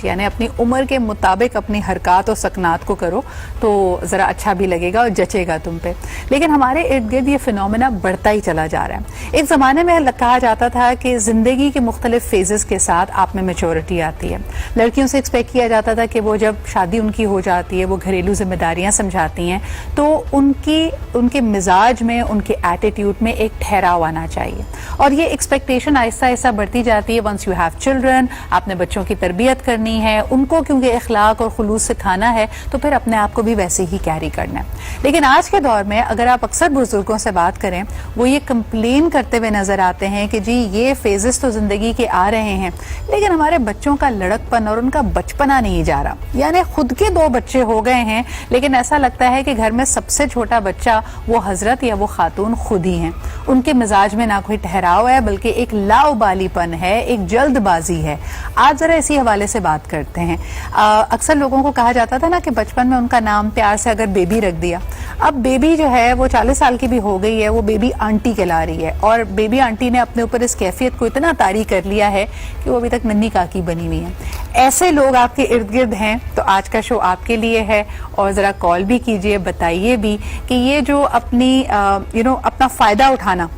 यानी अपनी उम्र के मुताबिक अपनी हरकत और सकनात को करो तो ज़रा अच्छा भी लगेगा और जचेगा तुम पे। लेकिन हमारे इर्द गिर्द ये फिनोमेना बढ़ता ही चला जा रहा है। एक ज़माने में कहा जाता था कि ज़िंदगी के मुख्तलिफ फेजेस के साथ आप में मेच्योरिटी आती है। लड़कियों से एक्सपेक्ट किया जाता था कि वो जब शादी उनकी हो जाती है, वो घरेलू जिम्मेदारियाँ समझाती हैं, तो उनके मिजाज में, उनके एटीट्यूड में एक ठहराव आना चाहिए। और ये एक्सपेक्टेशन आहिस्ता आहिस्ता बढ़ती जाती है। वंस यू हैव चिल्ड्रन, आपने बच्चों की तरबियत करनी है, उनको क्योंकि इखलाक और खुलूस सिखाना है, तो फिर अपने आप को भी वैसे ही कैरी करना है। लेकिन आज के दौर में अगर आप अक्सर बुजुर्गों से बात करें, वो ये कंप्लेन करते हुए नजर आते हैं कि जी ये फेजेस तो जिंदगी के आ रहे हैं, लेकिन हमारे बच्चों का लड़कपन और उनका बचपना नहीं जा रहा। यानी खुद के 2 बच्चे हो गए हैं, लेकिन ऐसा लगता है कि घर में सबसे छोटा बच्चा वो हजरत या वो खातून खुद ही हैं। उनके मिजाज में ना कोई ठहराव है, बल्कि एक लाउबालीपन है, एक जल्दबाजी है। आज जरा इसी हवाले से बात करते हैं। अक्सर लोगों को कहा जाता था ना कि बचपन में उनका नाम प्यार से अगर बेबी रख दिया, अब बेबी जो है वो 40 साल की भी हो गई है, वो बेबी आंटी कहला रही है, और बेबी आंटी ने अपने ऊपर इस कैफियत को इतना तारी कर लिया है कि वो अभी तक नन्ही काकी बनी हुई है। ऐसे लोग आपके इर्द गिर्द हैं, तो आज का शो आपके लिए है। और जरा कॉल भी कीजिए, बताइए भी कि ये जो अपनी अपना फायदा उठाना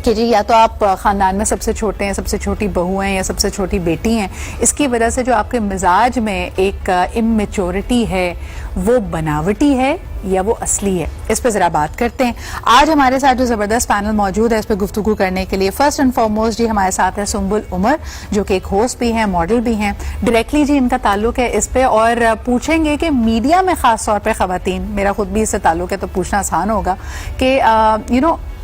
कि जी या तो आप खानदान में सबसे छोटे हैं, सबसे छोटी बहू हैं या सबसे छोटी बेटी हैं, इसकी वजह से जो आपके मिजाज में एक इमेच्योरिटी है, वो बनावटी है या वो असली है, इस पे जरा बात करते हैं। आज हमारे साथ जो जबरदस्त पैनल मौजूद है इस पे गुफ्तगू करने के लिए फर्स्ट एंड फॉरमोस्ट जी हमारे साथ है सुंबुल उमर, जो कि एक होस्ट भी हैं, मॉडल भी हैं। डायरेक्टली जी इनका ताल्लुक है इस पे, और पूछेंगे कि मीडिया में खास तौर पर खवातीन, मेरा खुद भी इससे ताल्लुक है तो पूछना आसान होगा कि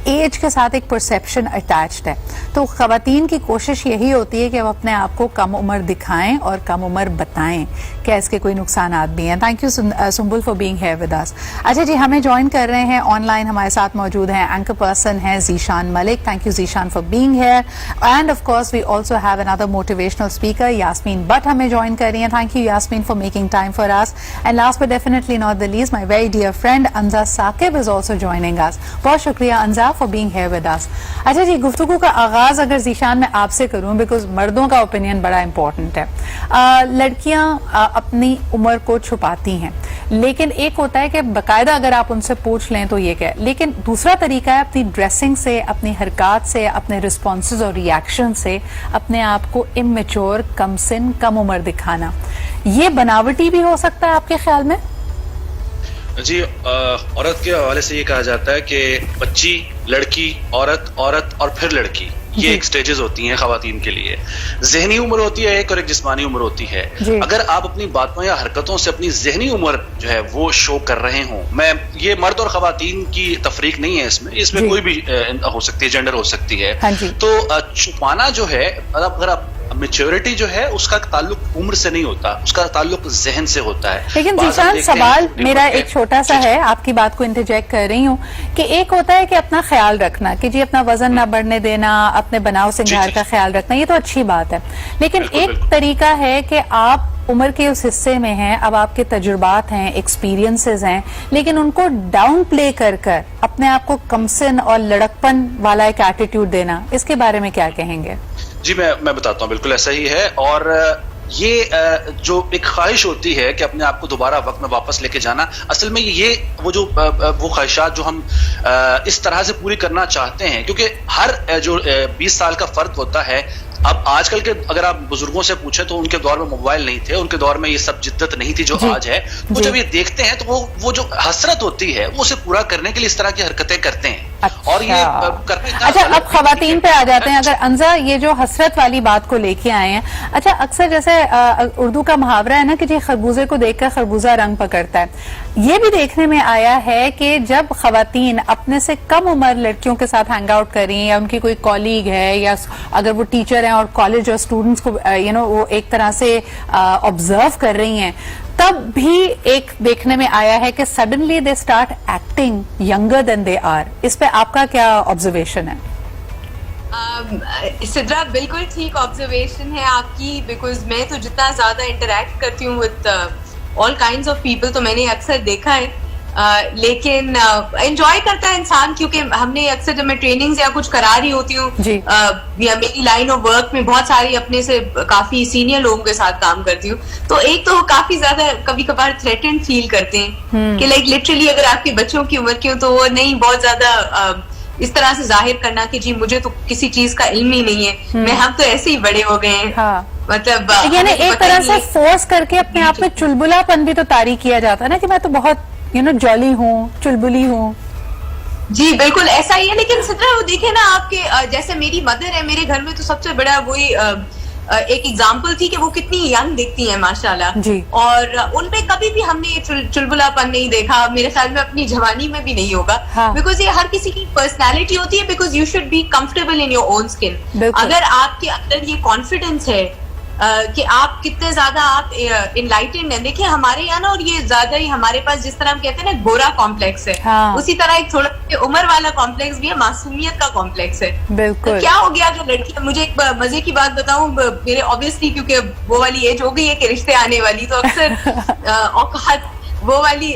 एज के साथ एक परसेप्शन अटैच्ड है, तो खवातीन की कोशिश यही होती है कि वो अपने आप को कम उम्र दिखाएं और कम उम्र बताएं। क्या इसके कोई नुकसानात भी हैं? Thank you Sumbul for being here with us. अच्छा जी, हमें ज्वाइन कर रहे हैं ऑनलाइन, हमारे साथ मौजूद हैं एंकर पर्सन हैं Zeeshan Malik. Thank you Zeeshan for being here. And of course we also have another motivational speaker Yasmeen Butt हमें ज्वाइन कर रही हैं। Thank you Yasmeen for making time for us. And last but definitely not the least, my very dear friend Anja Saqib is also joining us. बहुत शुक्रिया Anja for being here with us. अच्छा जी, गुफ्तगू का आगाज अगर जीशान मैं आपसे करूं, बिकॉज मर्दों का ओपिनियन बड़ा इंपॉर्टेंट है। लड़कियां अपनी उम्र को छुपाती हैं, लेकिन एक होता है कि बाकायदा अगर आप उनसे पूछ लें तो ये क्या, लेकिन दूसरा तरीका है अपनी ड्रेसिंग से, अपनी हरकत से, अपने रिस्पॉन्सेज और रिएक्शन से अपने आप को इमेच्योर, कम सिन, कम उम्र दिखाना। ये बनावटी भी हो सकता है आपके ख्याल में? जी, औरत के हवाले से ये कहा जाता है कि बच्ची, लड़की, औरत, औरत और फिर लड़की, ये एक स्टेजेस होती हैं खवातीन के लिए। जहनी उम्र होती है एक, और एक जिस्मानी उम्र होती है। अगर आप अपनी बातों या हरकतों से अपनी जहनी उम्र जो है वो शो कर रहे हों, मैं ये मर्द और खवातीन की तफरीक नहीं है इसमें कोई भी हो सकती है, जेंडर हो सकती है। तो छुपाना जो है, अगर आप मैच्योरिटी जो है उसका ताल्लुक उम्र से नहीं होता, उसका ताल्लुक जहन से होता है। लेकिन जीशान सवाल मेरा एक छोटा सा है, आपकी बात को इंटरजेक्ट कर रही हूँ, कि एक होता है कि अपना ख्याल रखना, कि जी अपना वजन ना बढ़ने देना, अपने बनाव सिंगार का ख्याल रखना, ये तो अच्छी बात है। लेकिन एक तरीका है कि आप उम्र के उस हिस्से में हैं, अब आपके तजुर्बात हैं, एक्सपीरियंसेस हैं, लेकिन उनको डाउन प्ले कर कर अपने आप को कमसिन और लड़कपन वाला एक एटीट्यूड देना, इसके बारे में क्या कहेंगे? जी, मैं बताता हूँ, बिल्कुल ऐसा ही है। और ये जो एक ख्वाहिश होती है कि अपने आप को दोबारा वक्त में वापस लेके जाना, असल में ये वो ख्वाहिशात जो हम इस तरह से पूरी करना चाहते हैं, क्योंकि हर जो 20 साल का फर्क होता है, अब आजकल के अगर आप बुजुर्गों से पूछे तो उनके दौर में मोबाइल नहीं थे, उनके दौर में ये सब जिद्दत नहीं थी जो आज है। वो जब ये देखते हैं तो वो जो हसरत होती है वो उसे पूरा करने के लिए इस तरह की हरकतें करते हैं। अच्छा। और ये करने का अच्छा, अब खवातीन पे आ जाते हैं। अगर अंजा ये जो हसरत वाली बात को लेके आए हैं, अच्छा अक्सर जैसे उर्दू का मुहावरा है ना कि जी खरबूजे को देखकर खरबूजा रंग पकड़ता है, ये भी देखने में आया है कि जब खवातीन अपने से कम उम्र लड़कियों के साथ हैंग आउट कर रही हैं, या उनकी कोई कॉलीग है, या अगर वो टीचर हैं और कॉलेज और स्टूडेंट्स को वो एक तरह से ऑब्जर्व कर रही हैं, तब भी एक देखने में आया है कि suddenly they start acting younger than they are. इस पे आपका क्या ऑब्जर्वेशन है? सिद्रा, बिल्कुल ठीक ऑब्जर्वेशन है आपकी, बिकॉज मैं तो जितना ज्यादा इंटरेक्ट करती हूँ with all kinds of people, तो मैंने अक्सर देखा है लेकिन एंजॉय करता है इंसान, क्योंकि हमने अक्सर जब मैं ट्रेनिंग्स या कुछ करा रही होती हूँ या मेरी लाइन ऑफ वर्क में बहुत सारी अपने से काफी सीनियर लोगों के साथ काम करती हूँ, तो एक तो काफी ज्यादा कभी कभार थ्रेटेंड फील करते हैं कि लाइक लिटरली अगर आपके बच्चों की उम्र की हो तो वो नहीं बहुत ज्यादा इस तरह से जाहिर करना कि जी मुझे तो किसी चीज का इल्म ही नहीं है, मैं हम तो ऐसे ही बड़े हो गए हैं। हाँ। मतलब यानी एक तरह से फोर्स करके अपने आप में चुलबुलापन भी तो तारी किया जाता है ना, कि मैं तो बहुत जॉली हूँ, चुलबुली हूँ। जी बिल्कुल ऐसा ही है। लेकिन सिद्रा वो देखे ना आपके जैसे मेरी मदर है, मेरे घर में तो सबसे बड़ा वही एक एग्जाम्पल थी कि वो कितनी यंग दिखती हैं माशाल्लाह जी, और उनपे कभी भी हमने चुलबुलापन नहीं देखा। मेरे ख्याल में अपनी जवानी में भी नहीं होगा, बिकॉज ये हर किसी की पर्सनालिटी होती है, because you should be comfortable in your own skin. अगर आपके अंदर ये कॉन्फिडेंस है कि आप कितने ज्यादा आप इनलाइटेंड हैं। देखिए हमारे यहाँ ना, और ये ज्यादा ही हमारे पास जिस तरह हम कहते हैं ना गोरा कॉम्प्लेक्स है, उसी तरह एक थोड़ा उम्र वाला कॉम्प्लेक्स भी है, मासूमियत का कॉम्प्लेक्स है। बिल्कुल। तो क्या हो गया जो लड़की, मुझे एक मजे की बात बताऊं, मेरे ऑब्वियसली क्योंकि वो वाली एज हो गई है कि रिश्ते आने वाली, तो अक्सर औकात वो वाली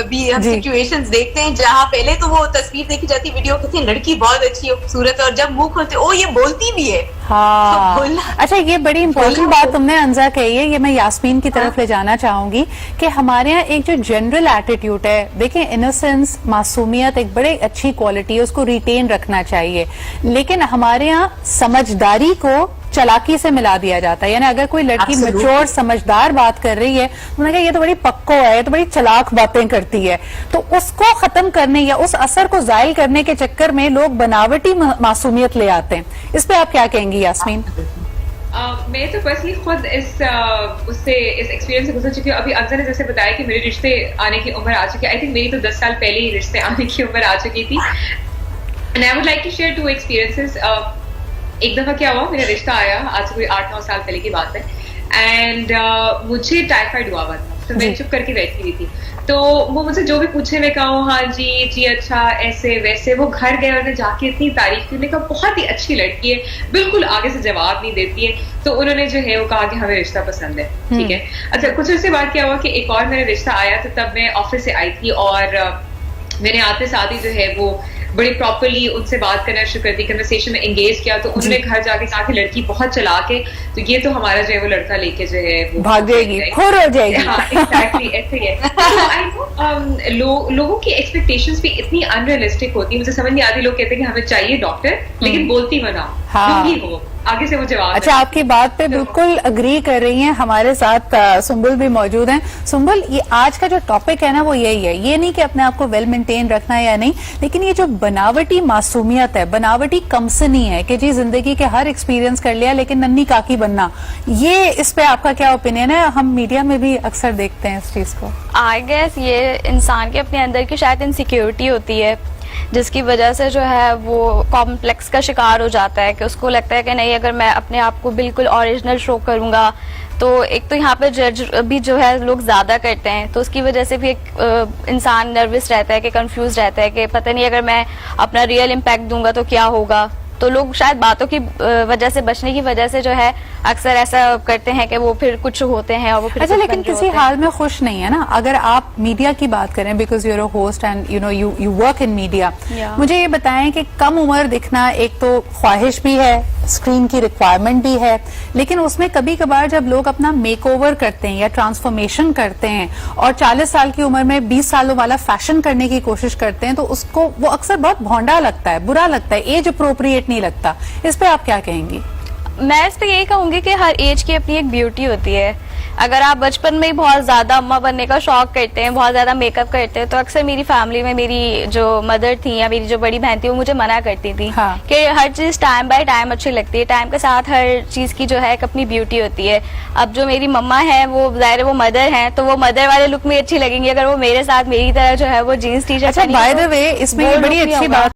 भी हम सिचुएशंस देखते हैं जहाँ पहले तो वो तस्वीर देखी जाती वीडियो कहते लड़की बहुत अच्छी है, खूबसूरत है, और जब मुंह खोलते ओ ये बोलती भी है। हाँ। तो अच्छा, ये बड़ी इंपॉर्टेंट बात तुमने अंजा कही है, ये मैं यास्मीन की तरफ ले जाना चाहूंगी कि हमारे यहाँ एक जो जनरल एटीट्यूड है, देखिए इनोसेंस, मासूमियत एक बड़ी अच्छी क्वालिटी है, उसको रिटेन रखना चाहिए, लेकिन हमारे यहाँ समझदारी को चालाकी से मिला दिया जाता है। यानी अगर कोई लड़की मैच्योर समझदार बात कर रही है तो उन्होंने कहा ये तो बड़ी पक्को है, ये तो बड़ी चालाक बातें करती है, तो उसको खत्म करने या उस असर को जायल करने के चक्कर में लोग बनावटी मासूमियत ले आते हैं। इस पे आप क्या कहेंगी यास्मीन? मैं तो पर्सनली खुद इस एक्सपीरियंस से गुजर चुकी हूँ। अभी अफजल ने जैसे बताया कि मेरे रिश्ते आने की उम्र आ चुकी है, आई थिंक मेरी तो 10 साल पहले ही रिश्ते आने की उम्र आ चुकी थी। And I would like to share 2 experiences. एक दफा क्या हुआ, मेरा रिश्ता आया, आज से कोई 8-9 साल पहले की बात है, एंड मुझे टाइफाइड हुआ था, तो मैं चुप करके बैठी हुई थी, तो वो मुझसे जो भी पूछे मैं कहूँ हाँ जी अच्छा ऐसे वैसे। वो घर गए, उन्होंने जाके इतनी तारीफ की, उन्होंने कहा बहुत ही अच्छी लड़की है, बिल्कुल आगे से जवाब नहीं देती है, तो उन्होंने जो है वो कहा कि हमें रिश्ता पसंद है, ठीक है। अच्छा, कुछ उसके बाद क्या हुआ कि एक और मेरा रिश्ता आया, तो तब मैं ऑफिस से आई थी, और मैंने आते साथ ही जो है वो बड़ी प्रॉपरली उनसे बात करना शुरू कर दी, कन्वर्सेशन में एंगेज किया, तो उन्होंने घर जाके कहा कि लड़की बहुत चालाक है, तो ये तो हमारा जो है वो लड़का लेके जो है वो भाग जाएगी, खुर हो जाएगी। हाँ एग्जैक्टली ऐसे ही है। तो आई नो लोगों की एक्सपेक्टेशंस भी इतनी अनरियलिस्टिक होती है, मुझे समझ नहीं आती। लोग कहते हैं कि हमें चाहिए डॉक्टर, लेकिन बोलती बनाओ, जो भी हो आगे से वो जवाब। अच्छा, आपकी बात पे बिल्कुल अग्री कर रही हैं। हमारे साथ सुंबुल भी मौजूद हैं। सुंबुल, ये आज का जो टॉपिक है ना वो यही है, ये नहीं कि अपने आप को वेल मेंटेन रखना है या नहीं, लेकिन ये जो बनावटी मासूमियत है, बनावटी कमसनी है कि जी जिंदगी के हर एक्सपीरियंस कर लिया लेकिन नन्ही काकी बनना, ये इस पे आपका क्या ओपिनियन है? हम मीडिया में भी अक्सर देखते हैं इस चीज को। आई गेस ये इंसान के अपने अंदर की शायद इनसिक्योरिटी होती है, जिसकी वजह से जो है वो कॉम्प्लेक्स का शिकार हो जाता है, कि उसको लगता है कि नहीं अगर मैं अपने आप को बिल्कुल ओरिजिनल शो करूंगा तो एक तो यहाँ पे जज भी जो है लोग ज्यादा करते हैं, तो उसकी वजह से भी एक इंसान नर्वस रहता है कि कंफ्यूज रहता है कि पता नहीं अगर मैं अपना रियल इम्पैक्ट दूंगा तो क्या होगा। तो लोग शायद बातों की वजह से बचने की वजह से जो है अक्सर ऐसा करते हैं कि वो फिर कुछ होते हैं और वो फिर अच्छा, लेकिन किसी हाल में खुश नहीं है ना। अगर आप मीडिया की बात करें, because you are a host and you work in media, मुझे ये बताएं कि कम उम्र दिखना एक तो ख्वाहिश भी है, स्क्रीन की रिक्वायरमेंट भी है, लेकिन उसमें कभी कभार जब लोग अपना मेकओवर करते हैं या ट्रांसफॉर्मेशन करते हैं और 40 साल की उम्र में 20 सालों वाला फैशन करने की कोशिश करते हैं, तो उसको वो अक्सर बहुत भोंडा लगता है, बुरा लगता है, एज अप्रोप्रिएट नहीं लगता। इस पे आप क्या कहेंगी? मैं इस पे यही कहूंगी कि हर एज की अपनी एक ब्यूटी होती है। अगर आप बचपन में ही बहुत ज्यादा अम्मा बनने का शौक करते हैं, बहुत ज्यादा मेकअप करते हैं, तो अक्सर मेरी फैमिली में मेरी जो मदर थी या मेरी जो बड़ी बहन थी वो मुझे मना करती थी कि हर चीज टाइम बाय टाइम अच्छी लगती है, टाइम के साथ हर चीज की जो है एक अपनी ब्यूटी होती है। अब जो मेरी मम्मा है वो जाहिर वो मदर है, तो वो मदर वाले लुक में अच्छी लगेंगी, अगर वो मेरे साथ मेरी तरह जो है वो जीन्स टी शर्ट। अच्छा, बाय द वे इसमें बड़ी अच्छी बात